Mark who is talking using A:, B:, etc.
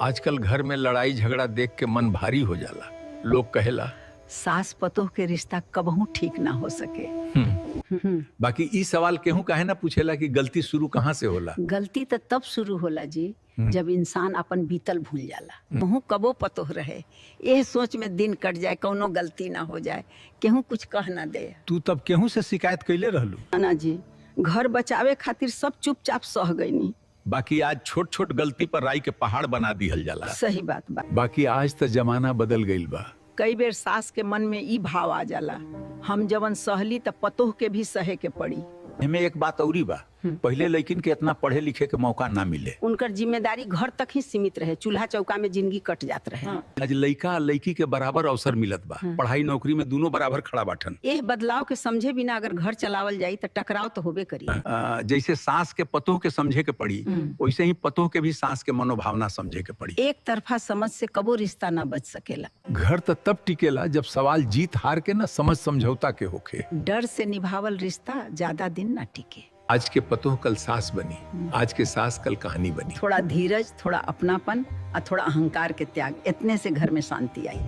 A: आजकल घर में लड़ाई झगड़ा देख के मन भारी हो जाला। लोग कहेला
B: सास पतोह के रिश्ता कबहू ठीक ना हो सके।
A: बाकी ई सवाल केहू काहे ना पूछेला कि गलती शुरू कहाँ से होला।
B: गलती तो तब शुरू होला जी जब इंसान अपन बीतल भूल जाला। कहूँ कबो पतोह रहे, यह सोच में दिन कट जाए, कौनो गलती ना हो जाए, केहू कुछ कह ना दे।
A: तू तब केहू से शिकायत कैले रहलू?
B: ना जी, घर बचावे खातिर सब चुपचाप सह गईनी।
A: बाकी आज छोट छोट गलती पर राई के पहाड़ बना दिहल जाला।
B: सही बात बा।
A: बाकी आज तो जमाना बदल गईल बा।
B: कई बेर सास के मन में ई भाव आ जाला, हम जवन सहली त पतोह के भी सहे के पड़ी।
A: हमें एक बात औरी बा, पहले लड़किन के इतना पढ़े लिखे के मौका ना मिले।
B: उनकर जिम्मेदारी घर तक ही सीमित रहे, चूल्हा चौका में जिंदगी कट जात रहे।
A: आज लड़का लड़की के बराबर अवसर मिलत बा। पढ़ाई नौकरी में दोनों बराबर खड़ा बाटन।
B: एह बदलाव के समझे बिना अगर घर चलावल जाई तो टकराव तो होबे करी।
A: जैसे सास के पतोह के समझे के पड़ी, वैसे ही पतोह के भी सास के मनोभावना समझे के पड़ी।
B: एक तरफा समझ से कबो रिश्ता ना बच सकेला।
A: घर तो तब टिकेला जब सवाल जीत हार के ना समझ समझौता के होखे।
B: डर से निभावल रिश्ता ज्यादा दिन ना टिके।
A: आज के पतोह कल सास बनी, आज के सास कल कहानी बनी।
B: थोड़ा धीरज, थोड़ा अपनापन और थोड़ा अहंकार के त्याग, इतने से घर में शांति आई।